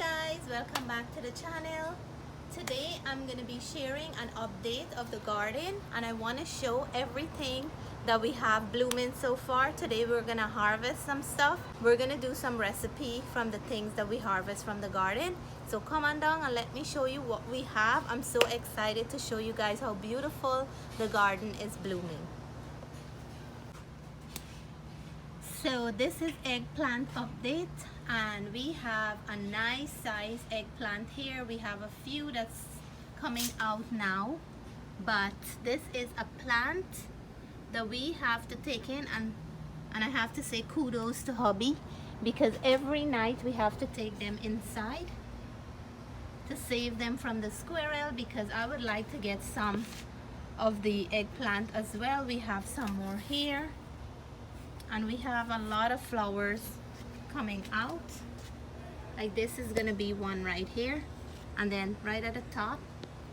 guys, welcome back to the channel. Today I'm going to be sharing an update of the garden and I want to show everything that we have blooming so far. Today we're going to harvest some stuff. We're going to do some recipe from the things that we harvest from the garden. So come on down and let me show you what we have. I'm so excited to show you guys how beautiful the garden is blooming. So this is eggplant update and we have a nice size eggplant here. We have a few that's coming out now, but this is a plant that we have to take in, and I have to say kudos to hubby because every night we have to take them inside to save them from the squirrel, because I would like to get some of the eggplant as well. We have some more here. And we have a lot of flowers coming out. Like this is gonna be one right here. And then right at the top,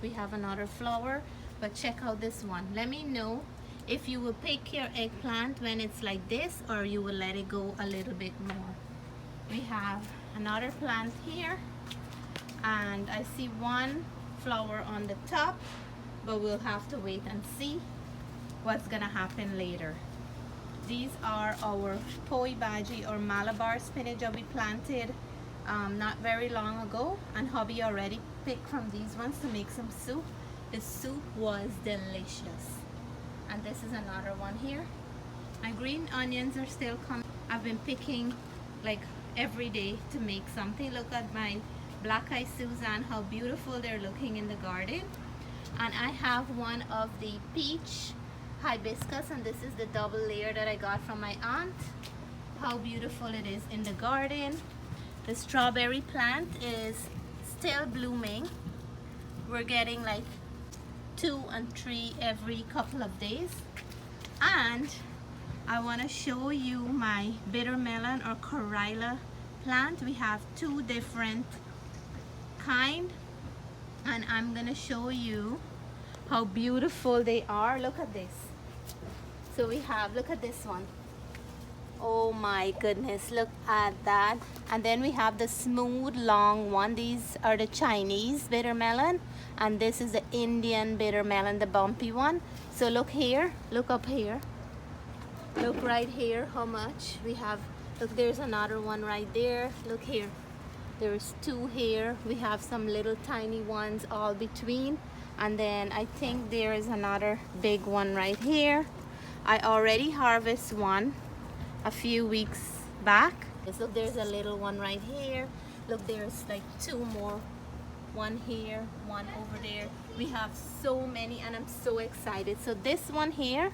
we have another flower. But check out this one. Let me know if you will pick your eggplant when it's like this, or you will let it go a little bit more. We have another plant here. And I see one flower on the top, but we'll have to wait and see what's gonna happen later. These are our poi bhaji or Malabar spinach that we planted not very long ago, and hubby already picked from these ones to make some soup. The soup was delicious. And this is another one here. My green onions are still coming. I've been picking like every day to make something. Look at my black eye Suzanne, how beautiful they're looking in the garden. And I have one of the peach hibiscus, and this is the double layer that I got from my aunt. How beautiful it is in the garden. The strawberry plant is still blooming. We're getting like 2 and 3 every couple of days. And I want to show you my bitter melon or Corilla plant. We have 2 different kind, and I'm gonna show you how beautiful they are. Look at this. So we have, look at this one. Oh my goodness, look at that. And then we have the smooth long one. These are the Chinese bitter melon, and this is the Indian bitter melon, the bumpy one. So look here, look up here, look right here how much we have. Look, there's another one right there. Look here, there's 2 here. We have some little tiny ones all between, and then I think there is another big one right here. I already harvest one a few weeks back. Look, there's a little one right here. Look, there's like 2 more. One here, one over there. We have so many, and I'm so excited. So this one here,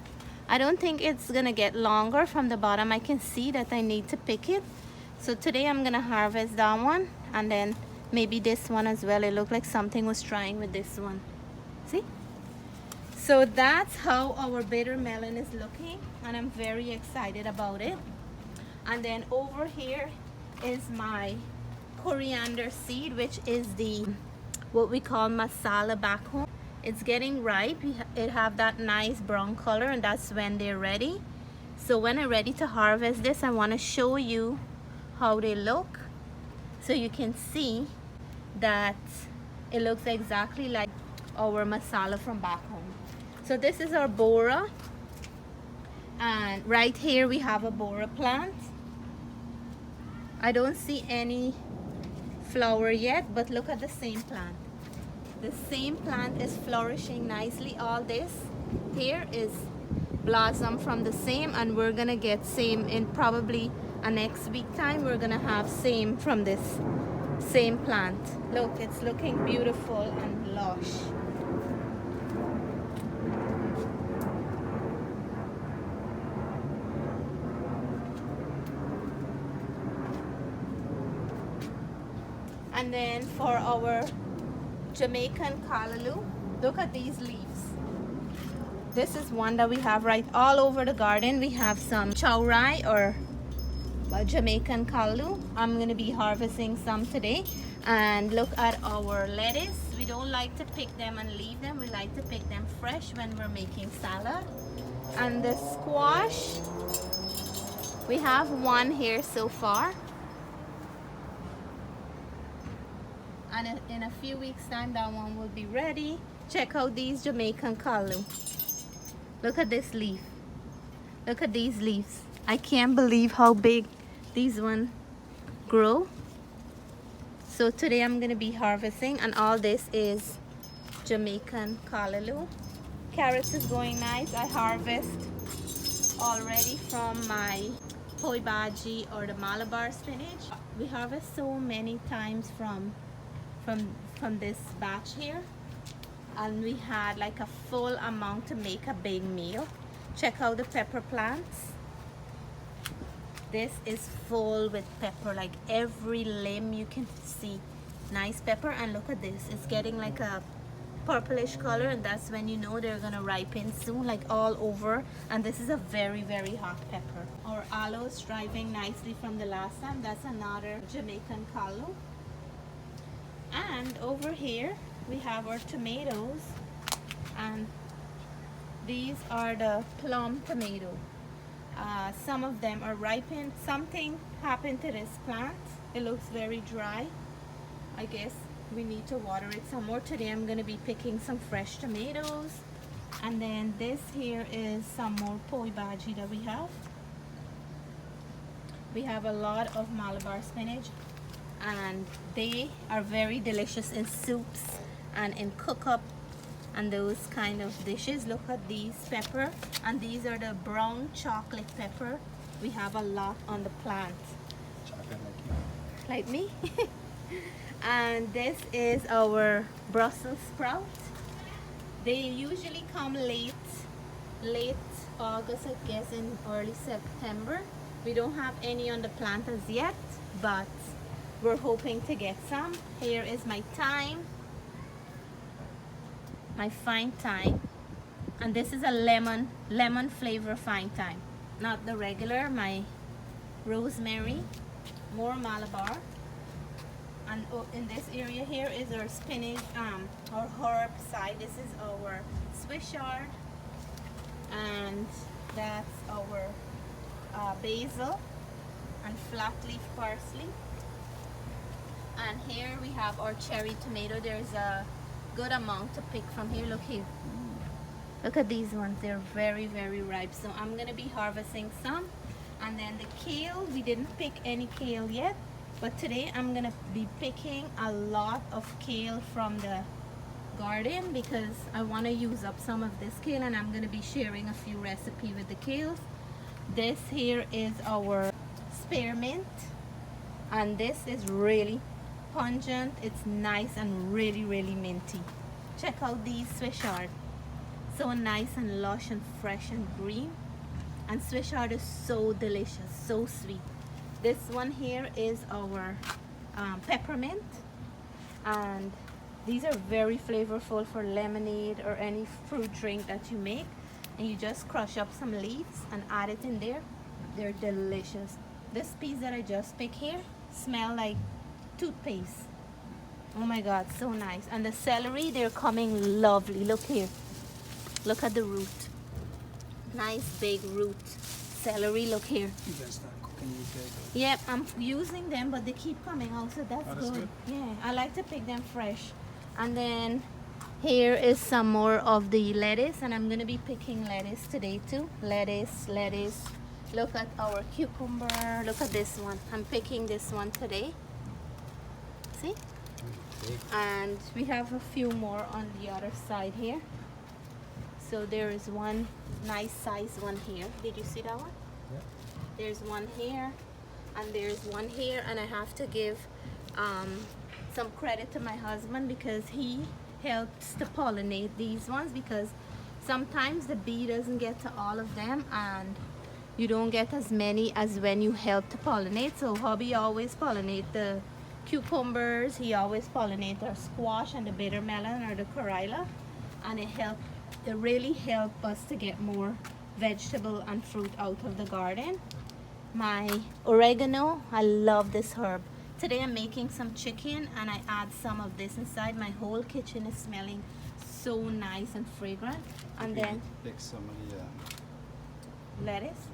I don't think it's gonna get longer from the bottom. I can see that I need to pick it. So today I'm gonna harvest that one, and then maybe this one as well. It looked like something was trying with this one. See? So that's how our bitter melon is looking, and I'm very excited about it. And then over here is my coriander seed, which is the what we call masala back home. It's getting ripe. It have that nice brown color, and that's when they're ready. So when I'm ready to harvest this, I want to show you how they look, so you can see that it looks exactly like our masala from back home. So this is our bora, and right here we have a bora plant. I don't see any flower yet, but look at the same plant. The same plant is flourishing nicely. All this here is blossom from the same, and we're gonna get same in probably a next week time. We're gonna have same from this same plant. Look, it's looking beautiful and lush. And then for our Jamaican callaloo, look at these leaves. This is one that we have right all over the garden. We have some chaurai or Jamaican callaloo. I'm gonna be harvesting some today. And look at our lettuce. We don't like to pick them and leave them. We like to pick them fresh when we're making salad. And the squash, we have one here so far. and in a few weeks time that one will be ready. Check out these Jamaican Kale. Look at this leaf. Look at these leaves. I can't believe how big these ones grow. So today I'm gonna be harvesting, and all this is Jamaican Kale. Carrots is going nice. I harvest already from my poi bhaji or the Malabar spinach. We harvest so many times from this batch here, and we had like a full amount to make a big meal. Check out the pepper plants. This is full with pepper, like every limb you can see nice pepper. And look at this, it's getting like a purplish color, and that's when you know they're gonna ripen soon, like all over. And this is a very, very hot pepper. Our aloe is thriving nicely from the last time. That's another Jamaican Kale. And over here we have our tomatoes, and these are the plum tomato. Some of them are ripened. Something happened to this plant. It looks very dry. I guess we need to water it some more. Today I'm going to be picking some fresh tomatoes. And then this here is some more poi bhaji that we have. We have a lot of Malabar spinach, and they are very delicious in soups and in cook-up and those kind of dishes. Look at these pepper, and these are the brown chocolate pepper. We have a lot on the plant. Chocolate like Like you. me. And this is our Brussels sprout. They usually come late August, I guess, in early September. We don't have any on the plant as yet, but we're hoping to get some. Here is my thyme, my fine thyme, and this is a lemon flavor fine thyme, not the regular. My rosemary, more Malabar. And in this area here is our spinach, our herb side. This is our Swiss chard, and that's our basil and flat leaf parsley. And here we have our cherry tomato. There's a good amount to pick from here. Look here. Look at these ones. They're very, very ripe. So I'm gonna be harvesting some. And then the kale, we didn't pick any kale yet, but today I'm gonna be picking a lot of kale from the garden because I want to use up some of this kale, and I'm gonna be sharing a few recipes with the kales. This here is our spearmint, and this is really pungent. It's nice and really, really minty. Check out these Swiss chard. So nice and lush and fresh and green. And Swiss chard is so delicious, so sweet. This one here is our peppermint, and these are very flavorful for lemonade or any fruit drink that you make. And you just crush up some leaves and add it in there. They're delicious. This piece that I just picked here smell like toothpaste. Oh my god, so nice. And the celery, they're coming lovely. Look here, look at the root. Nice big root celery. Look here. You guys start cooking these guys? Yep, I'm using them, but they keep coming out, so that's Oh, that's good. good. Yeah, I like to pick them fresh. And then here is some more of the lettuce, and I'm gonna be picking lettuce today too. Lettuce. Look at our cucumber. Look at this one. I'm picking this one today. See? Big. And we have a few more on the other side here. So there is one nice size one here. Did you see that one? Yeah. There's one here, and there's one here, and I have to give some credit to my husband because he helps to pollinate these ones, because sometimes the bee doesn't get to all of them and you don't get as many as when you help to pollinate. So hubby always pollinate the cucumbers, he always pollinate our squash and the bitter melon or the corilla, and it really helped us to get more vegetable and fruit out of the garden. My oregano, I love this herb. Today I'm making some chicken and I add some of this inside. My whole kitchen is smelling so nice and fragrant. And then pick some of the lettuce.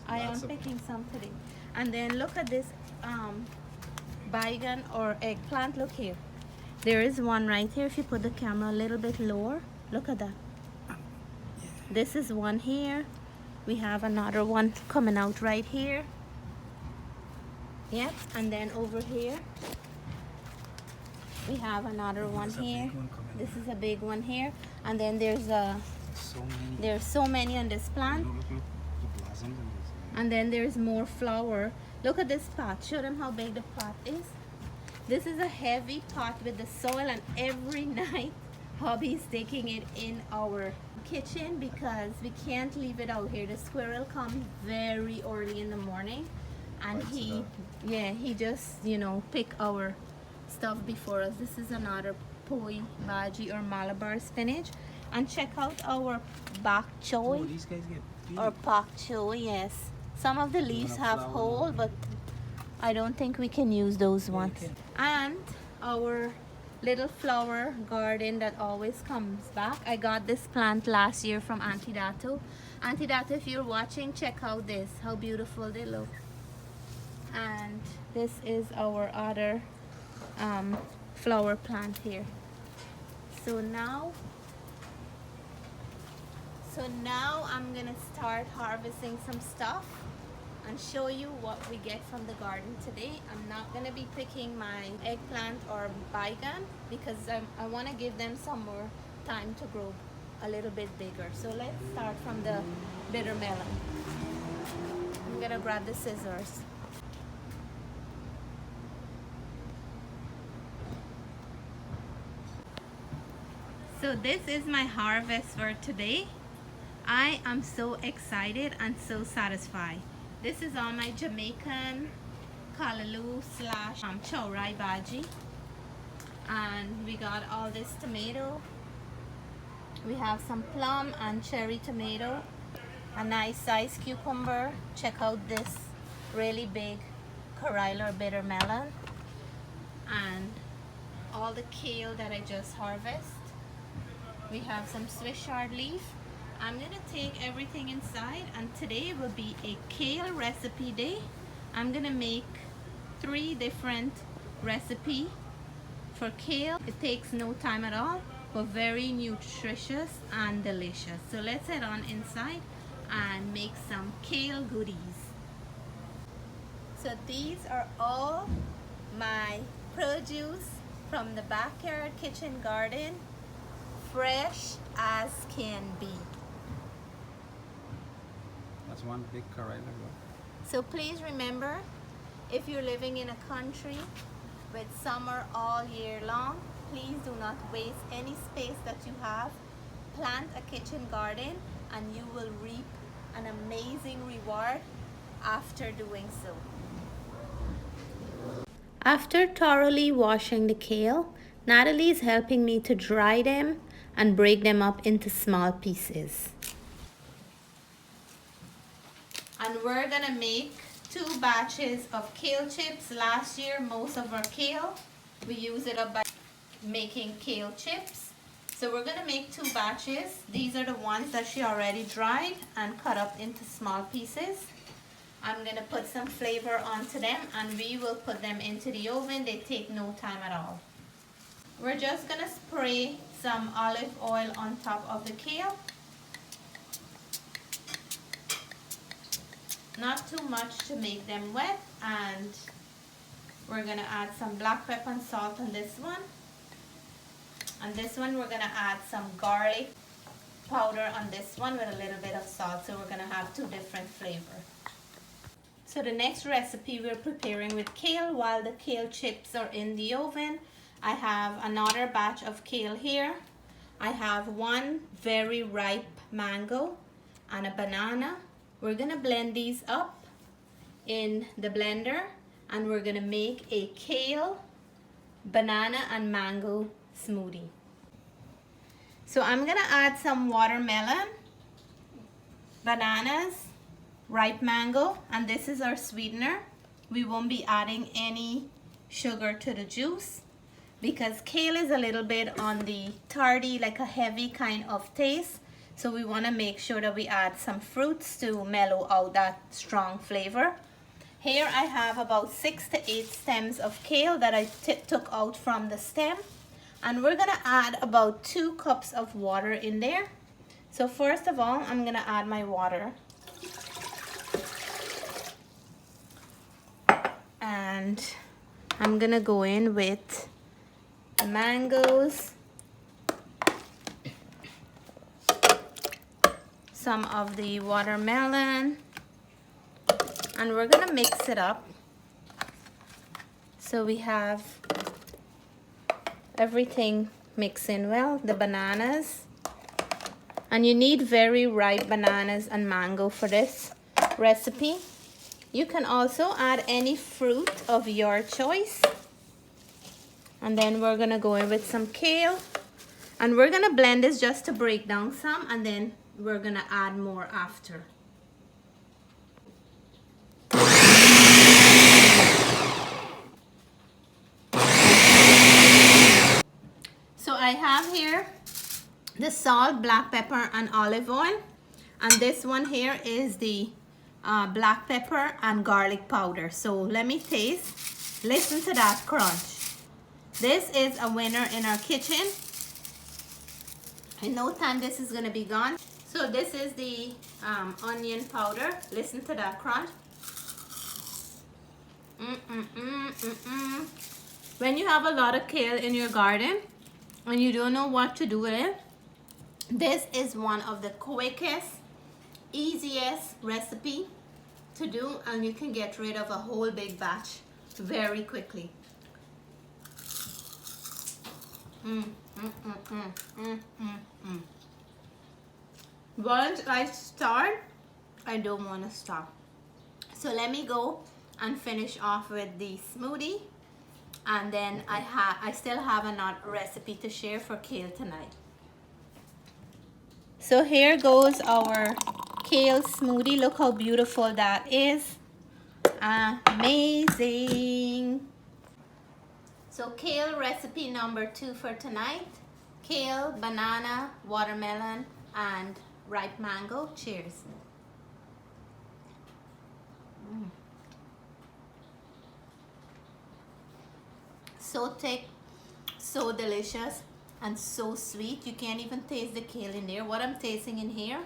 I am Lots of- picking some today. And then look at this baygan or eggplant. Look here. There is one right here. If you put the camera a little bit lower, look at that. This is one here. We have another one coming out right here. Yep, and then over here we have another one here. This is a big one here, and then there's so many on this plant. Look, the blossoms in this. And then there's more flower. Look at this pot. Show them how big the pot is. This is a heavy pot with the soil, and every night hubby's taking it in our kitchen because we can't leave it out here. The squirrel comes very early in the morning, and he just, you know, pick our stuff before us. This is another poi bhaji or Malabar spinach. And check out our bok choy. Oh, these guys get big. Or pak choy, yes. Some of the leaves have hole, but I don't think we can use those ones. And our little flower garden that always comes back. I got this plant last year from Auntie Dato. Auntie Dato, if you're watching, check out this, how beautiful they look. And this is our other flower plant here. So now I'm gonna start harvesting some stuff and show you what we get from the garden today. I'm not gonna be picking my eggplant or baigan because I want to give them some more time to grow a little bit bigger. So let's start from the bitter melon. I'm gonna grab the scissors. So this is my harvest for today. I am so excited and so satisfied. This is all my Jamaican kalaloo slash chowrai bhaji. And we got all this tomato. We have some plum and cherry tomato. A nice size cucumber. Check out this really big Karailer bitter melon. And all the kale that I just harvested. We have some Swiss chard leaf. I'm gonna take everything inside, and today will be a kale recipe day. I'm gonna make 3 different recipes for kale. It takes no time at all, but very nutritious and delicious. So let's head on inside and make some kale goodies. So these are all my produce from the backyard kitchen garden. Fresh as can be. That's one big Karailer. So please remember, if you're living in a country with summer all year long, please do not waste any space that you have. Plant a kitchen garden and you will reap an amazing reward after doing so. After thoroughly washing the kale, Natalie is helping me to dry them and break them up into small pieces. And we're gonna make 2 batches of kale chips. Last year, most of our kale, we use it up by making kale chips. So we're gonna make 2 batches. These are the ones that she already dried and cut up into small pieces. I'm gonna put some flavor onto them and we will put them into the oven. They take no time at all. We're just gonna spray some olive oil on top of the kale. Not too much to make them wet, and we're gonna add some black pepper and salt on this one. And this one we're gonna add some garlic powder on this one with a little bit of salt, so we're gonna have 2 different flavors. So the next recipe we're preparing with kale. While the kale chips are in the oven, I have another batch of kale here. I have 1 very ripe mango and a banana. We're gonna blend these up in the blender and we're gonna make a kale, banana and mango smoothie. So I'm gonna add some watermelon, bananas, ripe mango, and this is our sweetener. We won't be adding any sugar to the juice because kale is a little bit on the tarty, like a heavy kind of taste. So we want to make sure that we add some fruits to mellow out that strong flavor. Here I have about 6 to 8 stems of kale that I took out from the stem. And we're gonna add about 2 cups of water in there. So first of all, I'm gonna add my water. And I'm gonna go in with mangoes, some of the watermelon, and we're gonna mix it up so we have everything mixing well. The bananas, and you need very ripe bananas and mango for this recipe. You can also add any fruit of your choice. And then we're gonna go in with some kale, and we're gonna blend this just to break down some, and then we're gonna add more after. So I have here the salt, black pepper, and olive oil, and this one here is the black pepper and garlic powder. So let me taste. Listen to that crunch. This is a winner in our kitchen. In no time this is gonna be gone. So this is the onion powder. Listen to that crunch. When you have a lot of kale in your garden and you don't know what to do with it, this is one of the quickest, easiest recipe to do, and you can get rid of a whole big batch very quickly. Once I start, I don't want to stop. So let me go and finish off with the smoothie, and then I still have another recipe to share for kale tonight. So here goes our kale smoothie. Look how beautiful that is. Amazing. So kale recipe number 2 for tonight. Kale, banana, watermelon, and ripe mango. Cheers. So thick, so delicious, and so sweet. You can't even taste the kale in there. What I'm tasting in here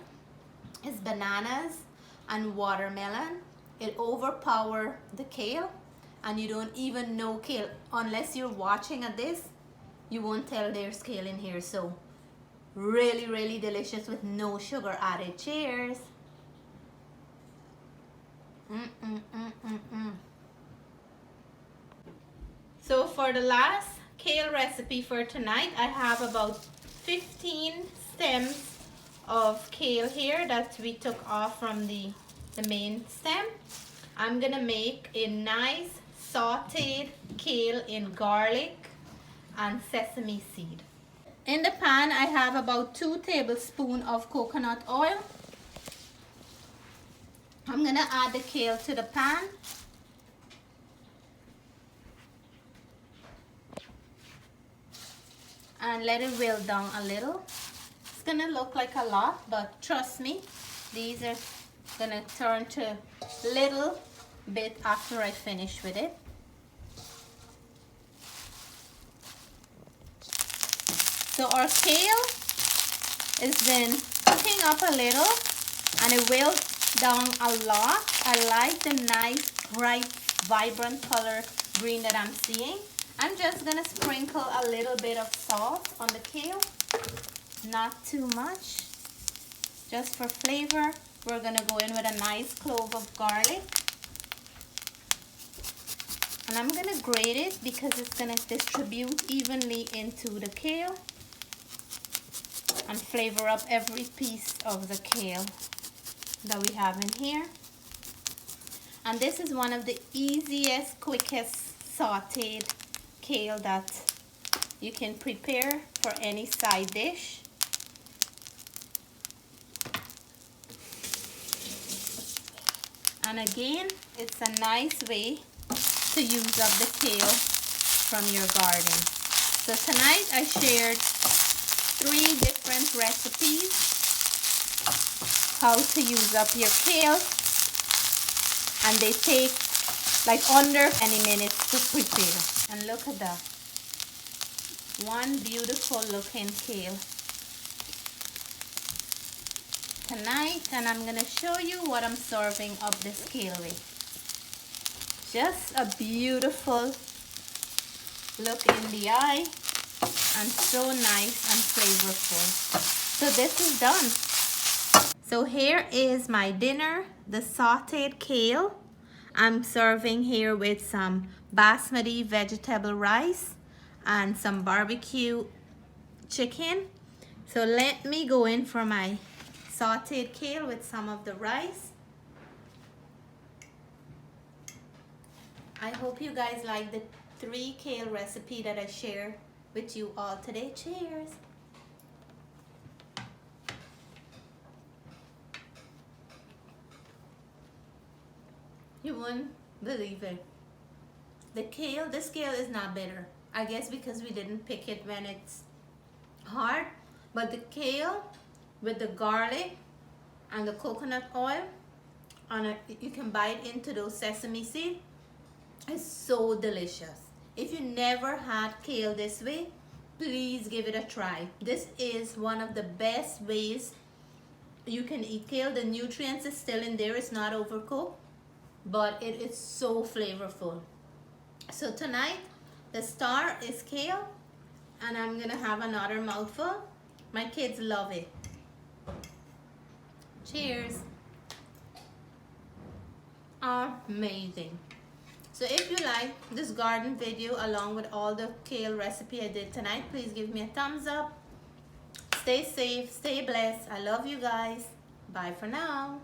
is bananas and watermelon. It overpowers the kale, and you don't even know kale. Unless you're watching at this, you won't tell there's kale in here. So really, really delicious with no sugar added. Cheers. So for the last kale recipe for tonight, I have about 15 stems of kale here that we took off from the main stem. I'm gonna make a nice sauteed kale in garlic and sesame seed. In the pan, I have about 2 tablespoons of coconut oil. I'm gonna add the kale to the pan. And let it wilt down a little. It's gonna look like a lot, but trust me, these are gonna turn to little bit after I finish with it. So our kale has been cooking up a little, and it wilted down a lot. I like the nice, bright, vibrant color green that I'm seeing. I'm just gonna sprinkle a little bit of salt on the kale, not too much, just for flavor. We're gonna go in with a nice clove of garlic, and I'm gonna grate it because it's gonna distribute evenly into the kale and flavor up every piece of the kale that we have in here. And this is one of the easiest, quickest sauteed kale that you can prepare for any side dish. And again, it's a nice way to use up the kale from your garden. So tonight I shared 3 different recipes how to use up your kale, and they take like under 20 minutes to prepare. And look at that. one beautiful looking kale tonight, and I'm gonna show you what I'm serving up this kale with. Just a beautiful look in the eye and so nice and flavorful. So this is done. So here is my dinner, the sauteed kale. I'm serving here with some basmati vegetable rice and some barbecue chicken. So let me go in for my sauteed kale with some of the rice. I hope you guys like the 3 kale recipe that I shared with you all today. Cheers! You wouldn't believe it. This kale is not bitter. I guess because we didn't pick it when it's hard. But the kale with the garlic and the coconut oil, and you can bite into those sesame seeds. It's so delicious. If you never had kale this way, please give it a try. This is one of the best ways you can eat kale. The nutrients is still in there. It's not overcooked, but it is so flavorful. So tonight, the star is kale, and I'm gonna have another mouthful. My kids love it. Cheers. Amazing. So if you like this garden video along with all the kale recipe I did tonight, please give me a thumbs up. Stay safe, stay blessed. I love you guys. Bye for now.